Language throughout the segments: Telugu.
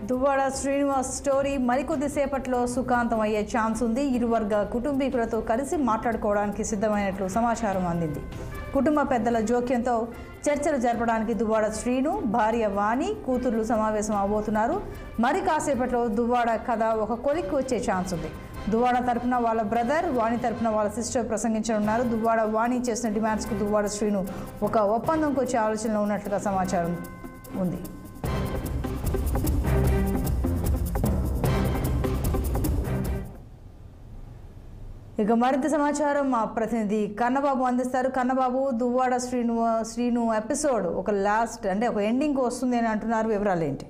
దువ్వాడ శ్రీనివాస్ స్టోరీ మరికొద్దిసేపట్లో సుఖాంతం అయ్యే ఛాన్స్ ఉంది. ఇరువర్గ కుటుంబీకులతో కలిసి మాట్లాడుకోవడానికి సిద్ధమైనట్లు సమాచారం అందింది. కుటుంబ పెద్దల జోక్యంతో చర్చలు జరపడానికి దువ్వాడ శ్రీను, భార్య వాణి, కూతుర్లు సమావేశం అవబోతున్నారు. మరి కాసేపట్లో దువ్వాడ కథ ఒక కొలిక్కి వచ్చే ఛాన్స్ ఉంది. దువ్వాడ తరపున వాళ్ళ బ్రదర్, వాణి తరపున వాళ్ళ సిస్టర్ ప్రసంగించనున్నారు. దువ్వాడ వాణి చేసిన డిమాండ్స్కు దువ్వాడ శ్రీను ఒక ఒప్పందంకు వచ్చే ఆలోచనలో ఉన్నట్లుగా సమాచారం ఉంది. ఇక మరింత సమాచారం మా ప్రతినిధి కన్నబాబు అందిస్తారు. కన్నబాబు, దువ్వాడ శ్రీను ఎపిసోడ్ ఒక లాస్ట్ అంటే ఒక ఎండింగ్ వస్తుంది అని అంటున్నారు, వివరాలు ఏంటి?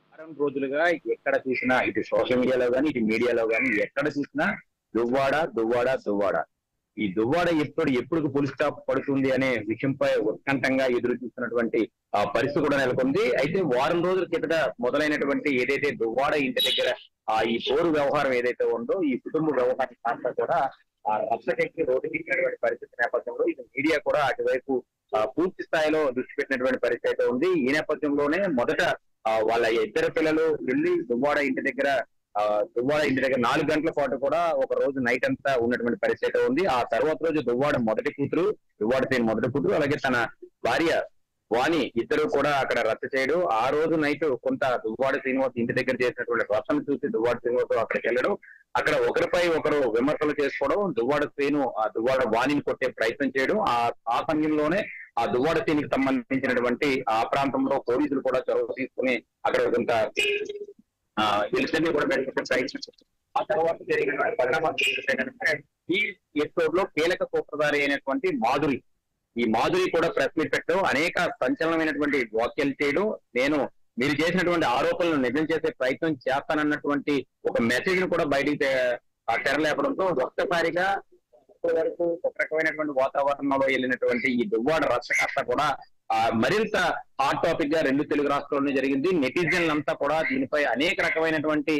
వారం రోజులుగా ఎక్కడ చూసినా, ఇటు సోషల్ మీడియాలో కానీ ఇటు మీడియాలో కానీ ఎక్కడ చూసినా దువ్వాడ దువ్వాడ దువ్వాడ. ఈ దువ్వాడ ఎప్పుడు పులి స్టాప్ పడుతుంది అనే విషయంపై ఉత్కంఠంగా ఎదురు చూస్తున్నటువంటి పరిస్థితి కూడా నెలకొంది. అయితే వారం రోజుల కిందట మొదలైనటువంటి ఏదైతే దువ్వాడ ఇంటి దగ్గర ఈ పోరు వ్యవహారం ఏదైతే ఉందో, ఈ కుటుంబ వ్యవహారం అంతా కూడా రక్షకెక్కి రోడ్డుకెక్కినటువంటి పరిస్థితి నేపథ్యంలో ఇది మీడియా కూడా అటువైపు పూర్తి స్థాయిలో దృష్టి పెట్టినటువంటి పరిస్థితి అయితే ఉంది. ఈ నేపథ్యంలోనే మొదట వాళ్ళ ఇద్దరు పిల్లలు వెళ్ళి దువ్వాడ ఇంటి దగ్గర 4 గంటల పాటు కూడా ఒక రోజు నైట్ అంతా ఉన్నటువంటి పరిస్థితి ఉంది. ఆ తర్వాత రోజు దువ్వాడ మొదటి కూతురు, అలాగే తన భార్య వాణి ఇద్దరు కూడా అక్కడ రచ్చ చేయడం. ఆ రోజు నైట్ కొంత దువ్వాడ శ్రీనివాస్ ఇంటి దగ్గర చేసినటువంటి రచ్చను చూసి దువ్వాడ శ్రీనివాస్ అక్కడికి వెళ్ళడం, అక్కడ ఒకరిపై ఒకరు విమర్శలు చేసుకోవడం, దువ్వాడ శ్రీను ఆ దువ్వాడ వాణిని కొట్టే ప్రయత్నం చేయడం. ఆ సమయంలోనే ఆ దువ్వాడ శ్రీనికి సంబంధించినటువంటి ఆ ప్రాంతంలో పోలీసులు కూడా చొరవ తీసుకుని అక్కడ కొంత ఎలిసన్ని కూడా పెట్టే ప్రయత్నం. ఆ తర్వాత జరిగిన పరిణామాలు ఈ ఎపిసోడ్ లో కీలక సూత్రధారి అయినటువంటి మాధురి, ఈ మాధురి కూడా ప్రెస్ మీట్ పెట్టడం, అనేక సంచలనమైనటువంటి వ్యాఖ్యలు చేయడం, మీరు చేసినటువంటి ఆరోపణలను నిజం చేసే ప్రయత్నం చేస్తానన్నటువంటి ఒక మెసేజ్ ను కూడా బయటికి తెరలేపడంతో ఒక్కసారిగా వరకు ఒక రకమైనటువంటి వాతావరణంలో వెళ్ళినటువంటి ఈ దువ్వాడ రచ్చకర్త కూడా మరింత హాట్ టాపిక్ గా 2 తెలుగు రాష్ట్రాల్లోనే జరిగింది. నెటిజన్లంతా కూడా దీనిపై అనేక రకమైనటువంటి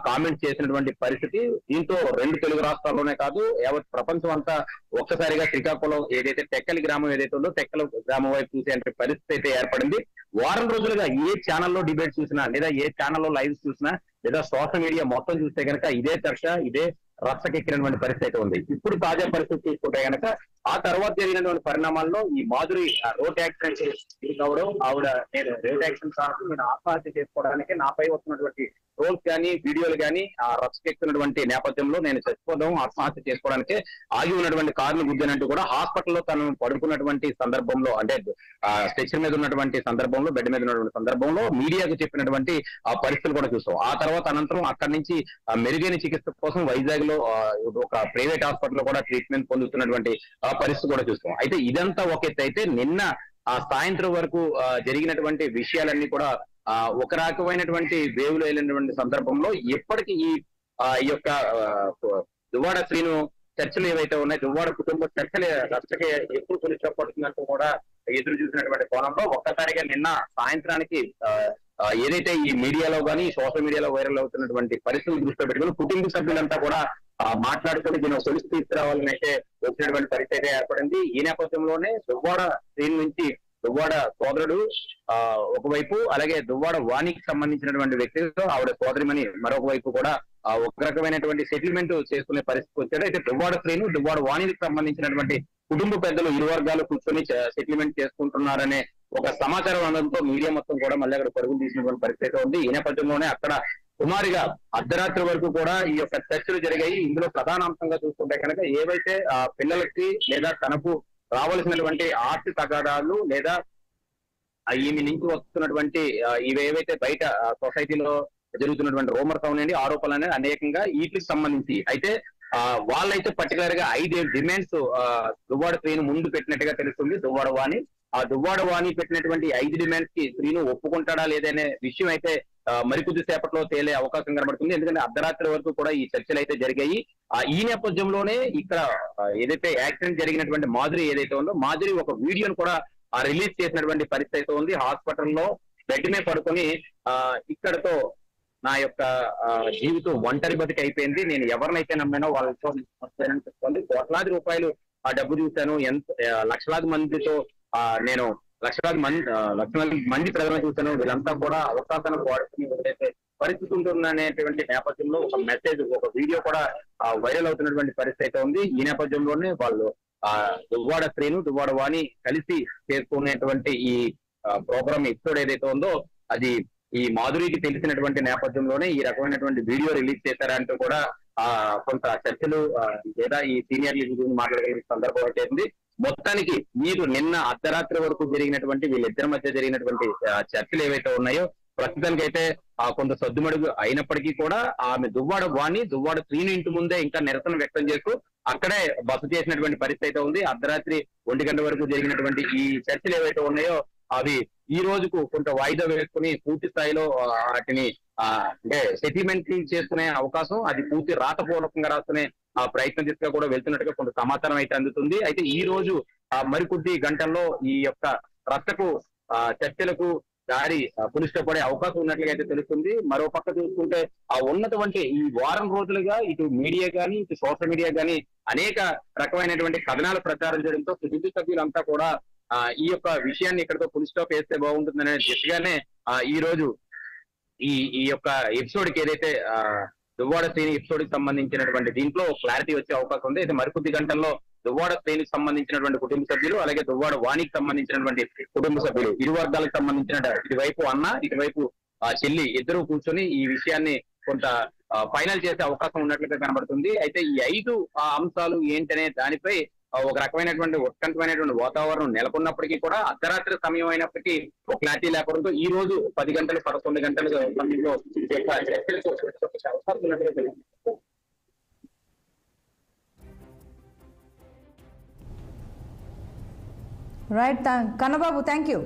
కామెంట్స్ చేసినటువంటి పరిస్థితి. దీంతో 2 తెలుగు రాష్ట్రాల్లోనే కాదు, యావత్ ప్రపంచం అంతా ఒక్కసారిగా శ్రీకాకుళం ఏదైతే టెక్కలి గ్రామం ఏదైతే ఉందో టెక్కల గ్రామం వైపు చూసే పరిస్థితి అయితే ఏర్పడింది. వారం రోజులుగా ఏ ఛానల్లో డిబేట్ చూసినా, లేదా ఏ ఛానల్లో లైవ్ చూసినా, లేదా సోషల్ మీడియా మొత్తం చూస్తే కనుక ఇదే చర్చ, ఇదే రచ్చకెక్కినటువంటి పరిస్థితి అయితే ఉంది. ఇప్పుడు తాజా పరిస్థితి తీసుకుంటే కనుక ఆ తర్వాత జరిగినటువంటి పరిణామాల్లో ఈ మాధురి రోడ్ యాక్సిడెంట్ కావడం, నేను రోడ్ యాక్సిడెంట్ కాదు, నేను ఆత్మహత్య చేసుకోవడానికి నాపై వస్తున్నటువంటి రోల్స్ కానీ వీడియోలు కానీ ఆ రచ్చకెక్కుతున్నటువంటి నేపథ్యంలో నేను చచ్చిపోదాం, ఆత్మహత్య చేసుకోవడానికి ఆగి ఉన్నటువంటి కారును గుద్దినట్టు కూడా హాస్పిటల్లో తను పడుకున్నటువంటి సందర్భంలో, అంటే స్ట్రెచర్ మీద ఉన్నటువంటి సందర్భంలో, బెడ్ మీద ఉన్నటువంటి సందర్భంలో మీడియాకు చెప్పినటువంటి ఆ పరిస్థితులు కూడా చూస్తాం. ఆ తర్వాత అనంతరం అక్కడి నుంచి మెరుగైన చికిత్స కోసం వైజాగ్ లో ఒక ప్రైవేట్ హాస్పిటల్ కూడా ట్రీట్మెంట్ పొందుతున్నటువంటి పరిస్థితి కూడా చూస్తాం. అయితే ఇదంతా ఒక ఎత్తు అయితే, నిన్న సాయంత్రం వరకు జరిగినటువంటి విషయాలన్నీ కూడా ఒక రకమైనటువంటి వేవులో వెళ్ళినటువంటి సందర్భంలో ఎప్పటికీ ఈ యొక్క దువ్వాడ శ్రీను చర్చలు ఏవైతే ఉన్నాయి, దువ్వాడ కుటుంబ చర్చలు రచ్చకి ఎప్పుడు కొలిచపడుతున్నట్టు కూడా ఎదురు చూసినటువంటి కోణంలో ఒక్కసారిగా నిన్న సాయంత్రానికి ఏదైతే ఈ మీడియాలో కానీ సోషల్ మీడియాలో వైరల్ అవుతున్నటువంటి పరిస్థితులు దృష్టిలో పెట్టుకుని కుటుంబ సభ్యులంతా కూడా మాట్లాడుకుని దీని కొలిసి తీసుకురావాలని అయితే వచ్చినటువంటి పరిస్థితి ఏర్పడింది. ఈ నేపథ్యంలోనే దువ్వాడ శ్రీను నుంచి దువ్వాడ సోదరుడు ఒకవైపు, అలాగే దువ్వాడ వాణికి సంబంధించినటువంటి వ్యక్తితో ఆవిడ సోదరిమని మరొక వైపు కూడా ఒక రకమైనటువంటి సెటిల్మెంట్ చేసుకునే పరిస్థితి వచ్చాడు. అయితే దువ్వాడ శ్రీను, దువ్వాడ వాణికి సంబంధించినటువంటి కుటుంబ పెద్దలు ఇరు వర్గాలు కూర్చొని సెటిల్మెంట్ చేసుకుంటున్నారనే ఒక సమాచారం అనడంతో మీడియా మొత్తం కూడా మళ్ళీ అక్కడ పరుగులు తీసినటువంటి పరిస్థితి ఉంది. ఈ నేపథ్యంలోనే అక్కడ సుమారుగా అర్ధరాత్రి వరకు కూడా ఈ యొక్క చర్చలు జరిగాయి. ఇందులో ప్రధాన అంశంగా చూసుకుంటే కనుక ఏవైతే పిల్లలకి లేదా తనకు రావాల్సినటువంటి ఆస్తి తగాదాలు, లేదా ఈమె నుంచి వస్తున్నటువంటి ఇవి ఏవైతే బయట సొసైటీలో జరుగుతున్నటువంటి రూమర్స్ అవునండి, ఆరోపణలు అనేది అనేకంగా వీటికి సంబంధించి అయితే వాళ్ళైతే పర్టికులర్ గా 5 డిమాండ్స్ దువ్వాడ శ్రీను ముందు పెట్టినట్టుగా తెలుస్తుంది. దువ్వాడ వాణి ఆ దువ్వాడ వాణి పెట్టినటువంటి 5 డిమాండ్స్ కి శ్రీను ఒప్పుకుంటాడా లేదనే విషయం అయితే మరికొద్ది సేపట్లో తేలే అవకాశం కనబడుతుంది. ఎందుకంటే అర్ధరాత్రి వరకు కూడా ఈ చర్చలు అయితే జరిగాయి. ఈ నేపథ్యంలోనే ఇక్కడ ఏదైతే యాక్సిడెంట్ జరిగినటువంటి మాధురి ఏదైతే ఉందో, మాధురి ఒక వీడియోను కూడా రిలీజ్ చేసినటువంటి పరిస్థితి అయితే ఉంది. హాస్పిటల్లో బెడ్ మీద పడుకొని ఇక్కడతో నా యొక్క జీవితం ఒంటరి బతికి అయిపోయింది, నేను ఎవరినైతే నమ్మానో వాళ్ళతో చెప్పుకోండి, కోట్లాది రూపాయలు ఆ డబ్బు చూశాను, లక్షలాది మందితో నేను లక్షలాది మంది ప్రజలను చూసాను. వీళ్ళంతా కూడా అవకాశాలను వాడుకుని ఏదైతే పరిస్థితి ఉంటుందనేటువంటి నేపథ్యంలో ఒక మెసేజ్, ఒక వీడియో కూడా వైరల్ అవుతున్నటువంటి పరిస్థితి అయితే ఉంది. ఈ నేపథ్యంలోనే వాళ్ళు దువ్వాడ శ్రీను, దువ్వాడ వాణి కలిసి చేసుకునేటువంటి ఈ ప్రోగ్రామ్ ఎపిసోడ్ ఏదైతే ఉందో అది ఈ మాధురికి తెలిసినటువంటి నేపథ్యంలోనే ఈ రకమైనటువంటి వీడియో రిలీజ్ చేశారంటూ కూడా కొంత చర్చలు లేదా ఈ సీనియర్ లీగ్ గురించి మాట్లాడగలిగిన సందర్భం అయితే మొత్తానికి మీరు నిన్న అర్ధరాత్రి వరకు జరిగినటువంటి వీళ్ళిద్దరి మధ్య జరిగినటువంటి చర్చలు ఏవైతే ఉన్నాయో ప్రస్తుతానికైతే కొంత సద్దుమడుగు అయినప్పటికీ కూడా ఆమె దువ్వాడ వాణి, దువ్వాడ శ్రీను ఇంటి ముందే ఇంకా నిరసన వ్యక్తం చేస్తూ అక్కడే బస చేసినటువంటి పరిస్థితి అయితే ఉంది. అర్ధరాత్రి 1 గంట వరకు జరిగినటువంటి ఈ చర్చలు ఏవైతే ఉన్నాయో అవి ఈ రోజుకు కొంత వాయిదా వేసుకుని పూర్తి స్థాయిలో వాటిని అంటే సెటిల్మెంట్ చేసుకునే అవకాశం, అది పూర్తి రాతపూర్వకంగా రాసుకునే ప్రయత్నం దిశగా కూడా వెళ్తున్నట్టుగా కొంత సమాచారం అయితే అందుతుంది. అయితే ఈ రోజు మరికొద్ది గంటల్లో ఈ యొక్క రచ్చకు చర్చలకు దారి పులిష్టపడే అవకాశం ఉన్నట్లుగా అయితే తెలుస్తుంది. మరో పక్క చూసుకుంటే ఉన్నటువంటి ఈ వారం రోజులుగా ఇటు మీడియా కానీ ఇటు సోషల్ మీడియా కానీ అనేక రకమైనటువంటి కథనాలు ప్రచారం చేయడంతో కుటుంబ సభ్యులంతా కూడా ఈ యొక్క విషయాన్ని ఇక్కడితో ఫుల్ స్టాప్ వేస్తే బాగుంటుందనే దిశగానే ఈ రోజు ఈ యొక్క ఎపిసోడ్ కి ఏదైతే దువ్వాడ శ్రేణి ఎపిసోడ్ కి సంబంధించినటువంటి దీంట్లో క్లారిటీ వచ్చే అవకాశం ఉంది. అయితే మరికొద్ది గంటల్లో దువ్వాడ శ్రేణికి సంబంధించినటువంటి కుటుంబ సభ్యులు అలాగే దువ్వాడ వాణికి సంబంధించినటువంటి కుటుంబ సభ్యులు ఇరు వర్గాలకు సంబంధించిన ఇటువైపు అన్న ఇటువైపు చెల్లి ఇద్దరు కూర్చొని ఈ విషయాన్ని కొంత ఫైనల్ చేసే అవకాశం ఉన్నట్లుగా కనబడుతుంది. అయితే ఈ 5 అంశాలు ఏంటనే దానిపై ఒక రకమైనటువంటి ఉత్కంఠమైనటువంటి వాతావరణం నెలకొన్నప్పటికీ కూడా అర్ధరాత్రి సమయం అయినప్పటికీ ఒక క్లారిటీ లేకపోవడంతో ఈ రోజు 10 గంటలు 11 గంటల సమయంలో అవకాశం ఉన్నట్టుగా తెలుస్తుంది. Right, Kannababu, thank you.